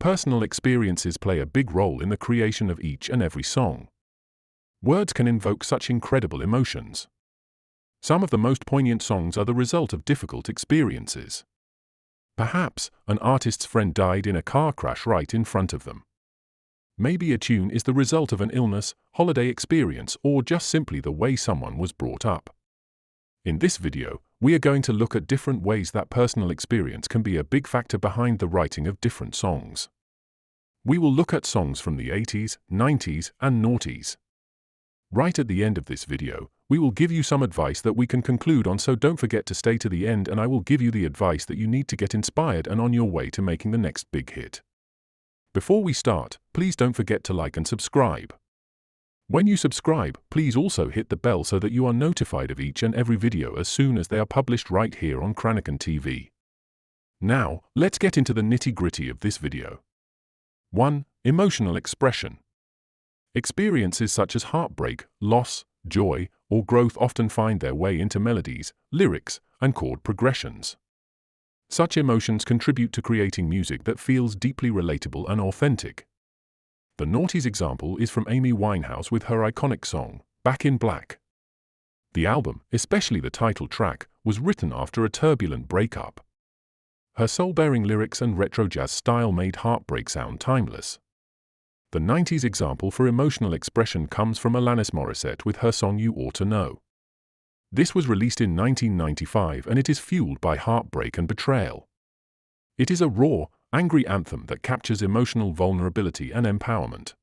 Personal experiences play a big role in the creation of each and every song. Words can invoke such incredible emotions. Some of the most poignant songs are the result of difficult experiences. Perhaps an artist's friend died in a car crash right in front of them. Maybe a tune is the result of an illness, holiday experience, or just simply the way someone was brought up. In this video, we are going to look at different ways that personal experience can be a big factor behind the writing of different songs. We will look at songs from the 80s, 90s, and noughties. Right at the end of this video, we will give you some advice that we can conclude on, so don't forget to stay to the end and I will give you the advice that you need to get inspired and on your way to making the next big hit. Before we start, please don't forget to like and subscribe. When you subscribe, please also hit the bell so that you are notified of each and every video as soon as they are published right here on Krannaken TV. Now, let's get into the nitty-gritty of this video. 1. Emotional expression. Experiences such as heartbreak, loss, joy, or growth often find their way into melodies, lyrics, and chord progressions. Such emotions contribute to creating music that feels deeply relatable and authentic. The noughties example is from Amy Winehouse with her iconic song, Back in Black. The album, especially the title track, was written after a turbulent breakup. Her soul-bearing lyrics and retro jazz style made heartbreak sound timeless. The 90s example for emotional expression comes from Alanis Morissette with her song You Ought to Know. This was released in 1995 and it is fueled by heartbreak and betrayal. It is a raw, angry anthem that captures emotional vulnerability and empowerment.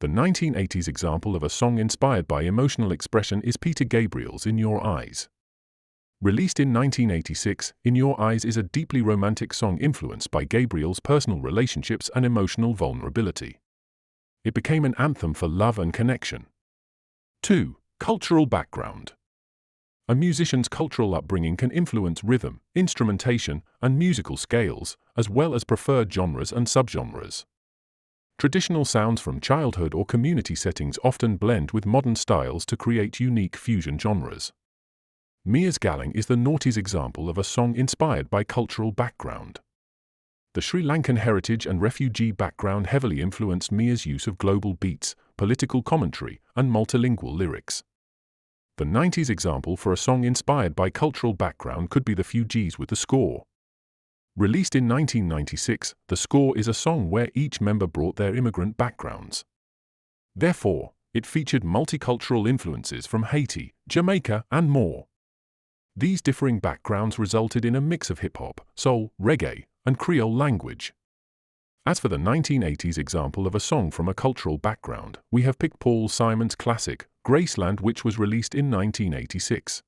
The 1980s example of a song inspired by emotional expression is Peter Gabriel's In Your Eyes. Released in 1986, In Your Eyes is a deeply romantic song influenced by Gabriel's personal relationships and emotional vulnerability. It became an anthem for love and connection. 2. Cultural background. A musician's cultural upbringing can influence rhythm, instrumentation, and musical scales, as well as preferred genres and subgenres. Traditional sounds from childhood or community settings often blend with modern styles to create unique fusion genres. Mia's Galang is the noughties example of a song inspired by cultural background. The Sri Lankan heritage and refugee background heavily influenced Mia's use of global beats, political commentary, and multilingual lyrics. The 90s example for a song inspired by cultural background could be The Fugees with The Score. Released in 1996, The Score is a song where each member brought their immigrant backgrounds. Therefore, it featured multicultural influences from Haiti, Jamaica, and more. These differing backgrounds resulted in a mix of hip-hop, soul, reggae, and Creole language. As for the 1980s example of a song from a cultural background, we have picked Paul Simon's classic, Graceland, which was released in 1986.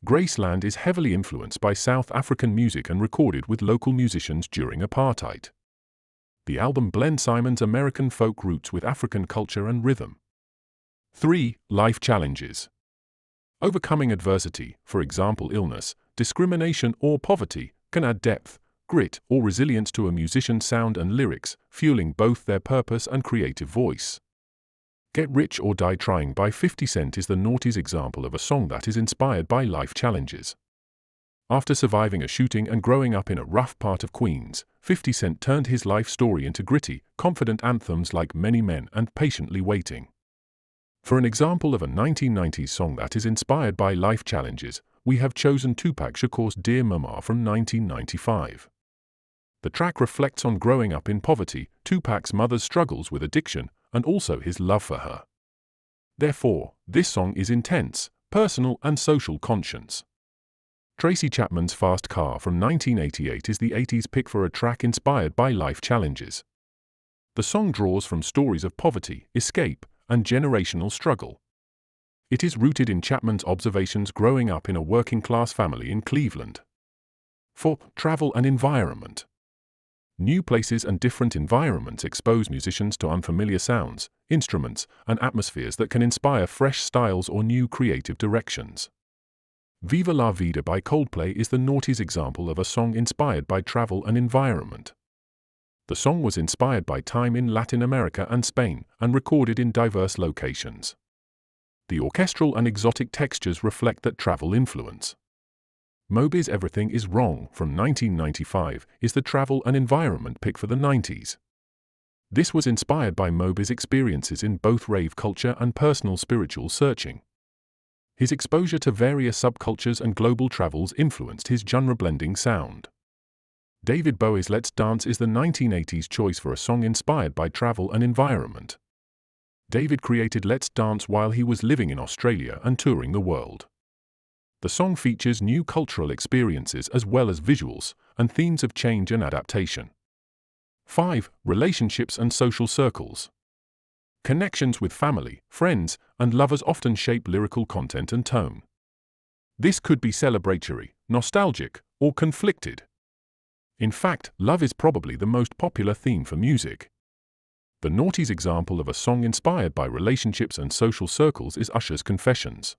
Graceland is heavily influenced by South African music and recorded with local musicians during apartheid. The album blends Simon's American folk roots with African culture and rhythm. 3. Life challenges. Overcoming adversity, for example illness, discrimination, or poverty, can add depth, grit, or resilience to a musician's sound and lyrics, fueling both their purpose and creative voice. Get Rich or Die Trying by 50 Cent is the noughties example of a song that is inspired by life challenges. After surviving a shooting and growing up in a rough part of Queens, 50 Cent turned his life story into gritty, confident anthems like Many Men and Patiently Waiting. For an example of a 1990s song that is inspired by life challenges, we have chosen Tupac Shakur's Dear Mama from 1995. The track reflects on growing up in poverty, Tupac's mother's struggles with addiction, and also his love for her. Therefore, this song is intense, personal, and social conscience. Tracy Chapman's Fast Car from 1988 is the 80s pick for a track inspired by life challenges. The song draws from stories of poverty, escape, and generational struggle. It is rooted in Chapman's observations growing up in a working-class family in Cleveland. 4. Travel and environment. New places and different environments expose musicians to unfamiliar sounds, instruments, and atmospheres that can inspire fresh styles or new creative directions. Viva La Vida by Coldplay is the noughties example of a song inspired by travel and environment. The song was inspired by time in Latin America and Spain, and recorded in diverse locations. The orchestral and exotic textures reflect that travel influence. Moby's Everything Is Wrong from 1995 is the travel and environment pick for the 90s. This was inspired by Moby's experiences in both rave culture and personal spiritual searching. His exposure to various subcultures and global travels influenced his genre-blending sound. David Bowie's Let's Dance is the 1980s choice for a song inspired by travel and environment. David created Let's Dance while he was living in Australia and touring the world. The song features new cultural experiences as well as visuals and themes of change and adaptation. 5. Relationships and social circles. Connections with family, friends, and lovers often shape lyrical content and tone. This could be celebratory, nostalgic, or conflicted. In fact, love is probably the most popular theme for music. The Naughties' example of a song inspired by relationships and social circles is Usher's Confessions.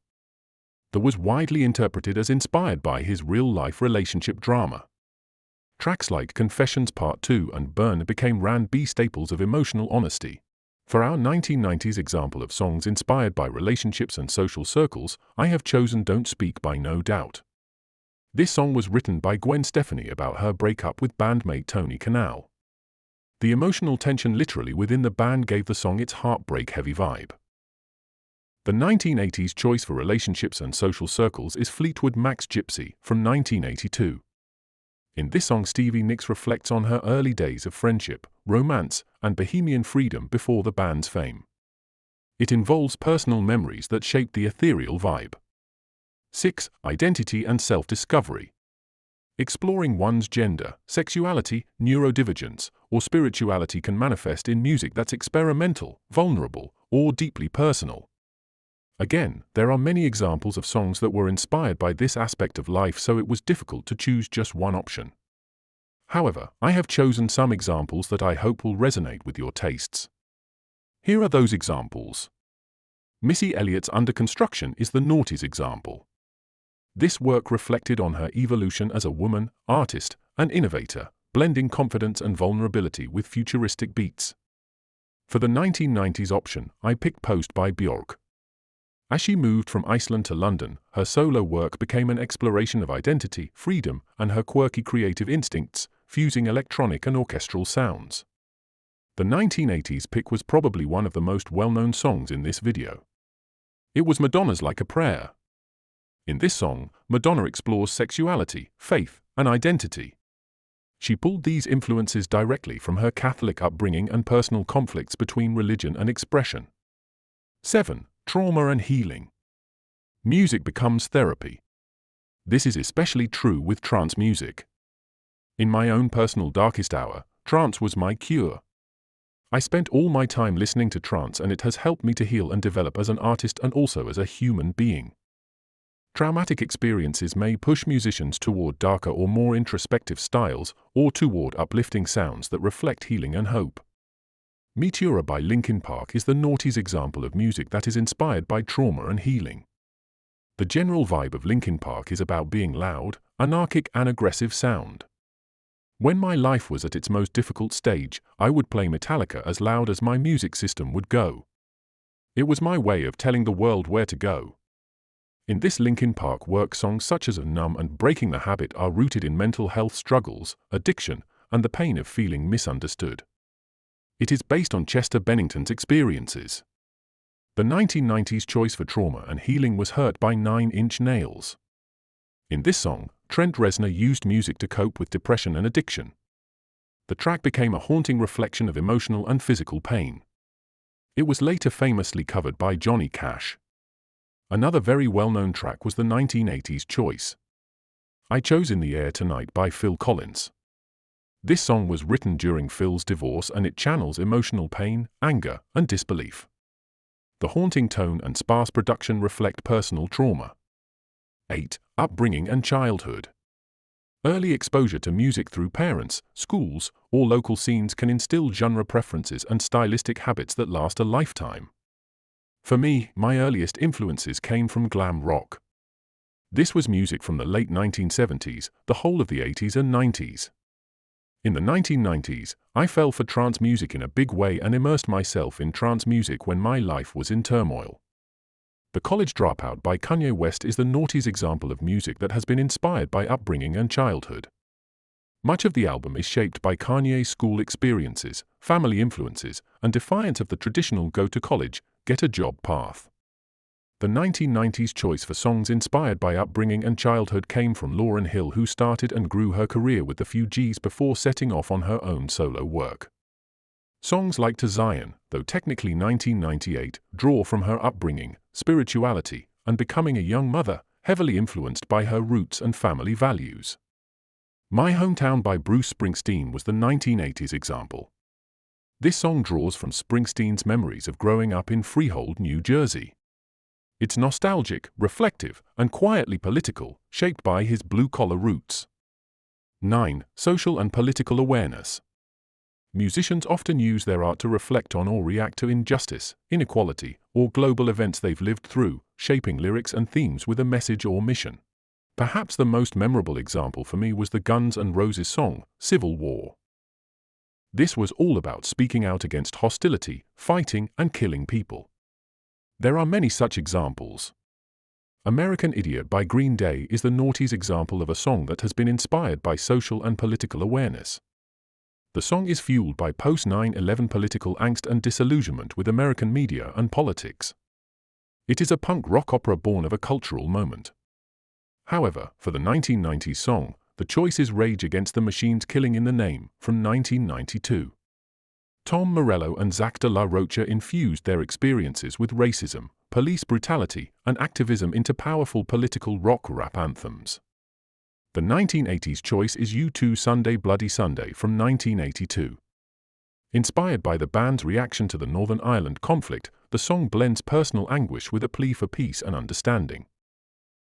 That was widely interpreted as inspired by his real-life relationship drama. Tracks like Confessions Part 2 and Burn became R&B staples of emotional honesty. For our 1990s example of songs inspired by relationships and social circles, I have chosen Don't Speak by No Doubt. This song was written by Gwen Stefani about her breakup with bandmate Tony Kanal. The emotional tension literally within the band gave the song its heartbreak-heavy vibe. The 1980s choice for relationships and social circles is Fleetwood Mac's Gypsy from 1982. In this song, Stevie Nicks reflects on her early days of friendship, romance, and bohemian freedom before the band's fame. It involves personal memories that shaped the ethereal vibe. 6. Identity and self-discovery. Exploring one's gender, sexuality, neurodivergence, or spirituality can manifest in music that's experimental, vulnerable, or deeply personal. Again, there are many examples of songs that were inspired by this aspect of life, so it was difficult to choose just one option. However, I have chosen some examples that I hope will resonate with your tastes. Here are those examples. Missy Elliott's Under Construction is the Naughties' example. This work reflected on her evolution as a woman, artist, and innovator, blending confidence and vulnerability with futuristic beats. For the 1990s option, I picked Post by Björk. As she moved from Iceland to London, her solo work became an exploration of identity, freedom, and her quirky creative instincts, fusing electronic and orchestral sounds. The 1980s pick was probably one of the most well-known songs in this video. It was Madonna's Like a Prayer. In this song, Madonna explores sexuality, faith, and identity. She pulled these influences directly from her Catholic upbringing and personal conflicts between religion and expression. 7. Trauma and healing. Music becomes therapy. This is especially true with trance music. In my own personal darkest hour, trance was my cure. I spent all my time listening to trance, and it has helped me to heal and develop as an artist and also as a human being. Traumatic experiences may push musicians toward darker or more introspective styles, or toward uplifting sounds that reflect healing and hope. Meteora by Linkin Park is the Naughties' example of music that is inspired by trauma and healing. The general vibe of Linkin Park is about being loud, anarchic, and aggressive sound. When my life was at its most difficult stage, I would play Metallica as loud as my music system would go. It was my way of telling the world where to go. In this Linkin Park work, songs such as Numb and Breaking the Habit are rooted in mental health struggles, addiction, and the pain of feeling misunderstood. It is based on Chester Bennington's experiences. The 1990s choice for trauma and healing was Hurt by 9 Inch Nails. In this song, Trent Reznor used music to cope with depression and addiction. The track became a haunting reflection of emotional and physical pain. It was later famously covered by Johnny Cash. Another very well-known track was the 1980s choice. I chose In the Air Tonight by Phil Collins. This song was written during Phil's divorce, and it channels emotional pain, anger, and disbelief. The haunting tone and sparse production reflect personal trauma. 8. Upbringing and childhood. Early exposure to music through parents, schools, or local scenes can instill genre preferences and stylistic habits that last a lifetime. For me, my earliest influences came from glam rock. This was music from the late 1970s, the whole of the 80s and 90s. In the 1990s, I fell for trance music in a big way and immersed myself in trance music when my life was in turmoil. The College Dropout by Kanye West is the noughties example of music that has been inspired by upbringing and childhood. Much of the album is shaped by Kanye's school experiences, family influences, and defiance of the traditional go-to-college, get-a-job path. The 1990s choice for songs inspired by upbringing and childhood came from Lauryn Hill, who started and grew her career with the Fugees before setting off on her own solo work. Songs like To Zion, though technically 1998, draw from her upbringing, spirituality, and becoming a young mother, heavily influenced by her roots and family values. My Hometown by Bruce Springsteen was the 1980s example. This song draws from Springsteen's memories of growing up in Freehold, New Jersey. It's nostalgic, reflective, and quietly political, shaped by his blue-collar roots. 9. Social and political awareness. Musicians often use their art to reflect on or react to injustice, inequality, or global events they've lived through, shaping lyrics and themes with a message or mission. Perhaps the most memorable example for me was the Guns N' Roses song, Civil War. This was all about speaking out against hostility, fighting, and killing people. There are many such examples. American Idiot by Green Day is the noughties example of a song that has been inspired by social and political awareness. The song is fueled by post-9/11 political angst and disillusionment with American media and politics. It is a punk rock opera born of a cultural moment. However, for the 1990s song, the choice is Rage Against the Machine's Killing in the Name, from 1992. Tom Morello and Zach de la Rocha infused their experiences with racism, police brutality, and activism into powerful political rock-rap anthems. The 1980s choice is U2's Sunday Bloody Sunday from 1982. Inspired by the band's reaction to the Northern Ireland conflict, the song blends personal anguish with a plea for peace and understanding.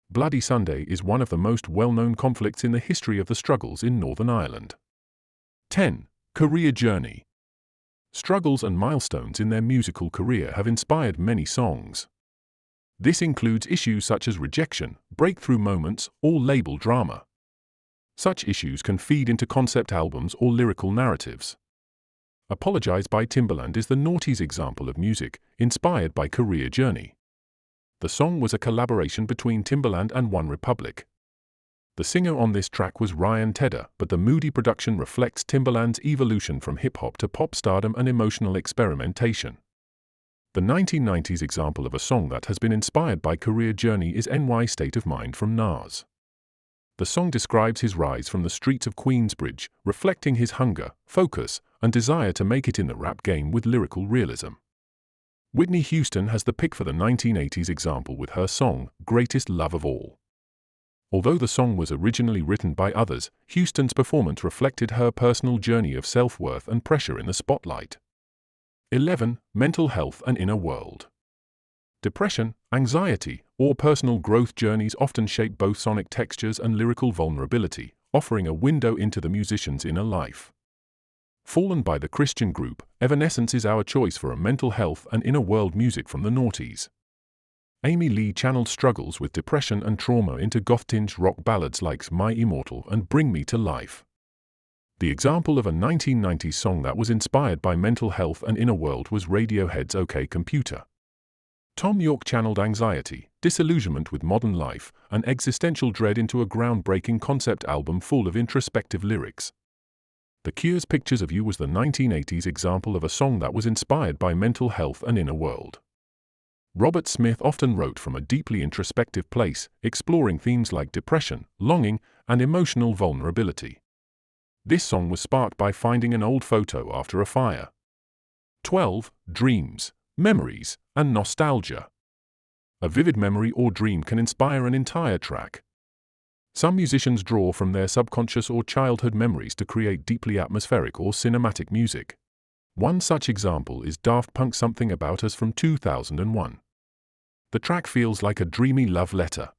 Bloody Sunday is one of the most well-known conflicts in the history of the struggles in Northern Ireland. 10. Career journey. Struggles and milestones in their musical career have inspired many songs. This includes issues such as rejection, breakthrough moments, or label drama. Such issues can feed into concept albums or lyrical narratives. Apologize by Timbaland is the noughties example of music inspired by career journey. The song was a collaboration between Timbaland and OneRepublic. The singer on this track was Ryan Tedder, but the moody production reflects Timbaland's evolution from hip-hop to pop stardom and emotional experimentation. The 1990s example of a song that has been inspired by career journey is NY State of Mind from Nas. The song describes his rise from the streets of Queensbridge, reflecting his hunger, focus, and desire to make it in the rap game with lyrical realism. Whitney Houston has the pick for the 1980s example with her song, Greatest Love of All. Although the song was originally written by others, Houston's performance reflected her personal journey of self-worth and pressure in the spotlight. 11. Mental health and inner world. Depression, anxiety, or personal growth journeys often shape both sonic textures and lyrical vulnerability, offering a window into the musician's inner life. Fallen by the Christian group, Evanescence is our choice for a mental health and inner world music from the noughties. Amy Lee channeled struggles with depression and trauma into goth-tinged rock ballads like My Immortal and Bring Me to Life. The example of a 1990s song that was inspired by mental health and inner world was Radiohead's OK Computer. Tom York channeled anxiety, disillusionment with modern life, and existential dread into a groundbreaking concept album full of introspective lyrics. The Cure's Pictures of You was the 1980s example of a song that was inspired by mental health and inner world. Robert Smith often wrote from a deeply introspective place, exploring themes like depression, longing, and emotional vulnerability. This song was sparked by finding an old photo after a fire. 12. Dreams, memories, and nostalgia. A vivid memory or dream can inspire an entire track. Some musicians draw from their subconscious or childhood memories to create deeply atmospheric or cinematic music. One such example is Daft Punk's Something About Us from 2001. The track feels like a dreamy love letter.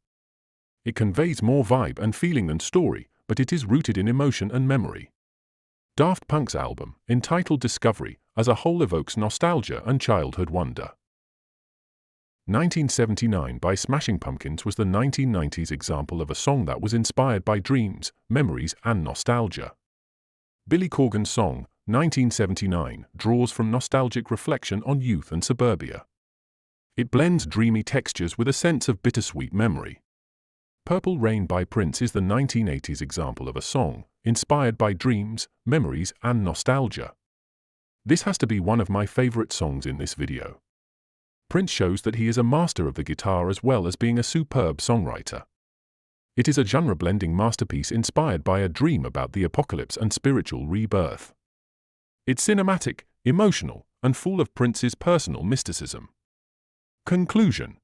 It conveys more vibe and feeling than story, but it is rooted in emotion and memory. Daft Punk's album, entitled Discovery, as a whole evokes nostalgia and childhood wonder. 1979 by Smashing Pumpkins was the 1990s example of a song that was inspired by dreams, memories, and nostalgia. Billy Corgan's song, 1979, draws from nostalgic reflection on youth and suburbia. It blends dreamy textures with a sense of bittersweet memory. Purple Rain by Prince is the 1980s example of a song inspired by dreams, memories, and nostalgia. This has to be one of my favorite songs in this video. Prince shows that he is a master of the guitar as well as being a superb songwriter. It is a genre-blending masterpiece inspired by a dream about the apocalypse and spiritual rebirth. It's cinematic, emotional, and full of Prince's personal mysticism. Conclusion.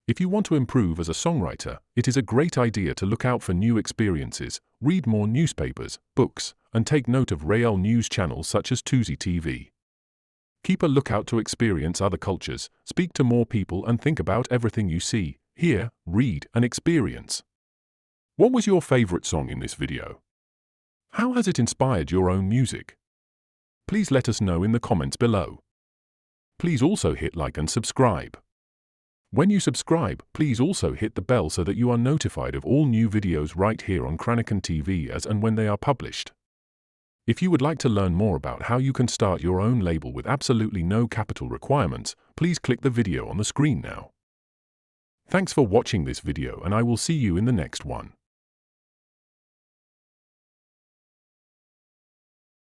If you want to improve as a songwriter, it is a great idea to look out for new experiences, read more newspapers, books, and take note of real news channels such as Tuzi TV. Keep a lookout to experience other cultures, speak to more people, and think about everything you see, hear, read, and experience. What was your favorite song in this video? How has it inspired your own music? Please let us know in the comments below. Please also hit like and subscribe. When you subscribe, please also hit the bell so that you are notified of all new videos right here on Krannaken TV as and when they are published. If you would like to learn more about how you can start your own label with absolutely no capital requirements, please click the video on the screen now. Thanks for watching this video, and I will see you in the next one.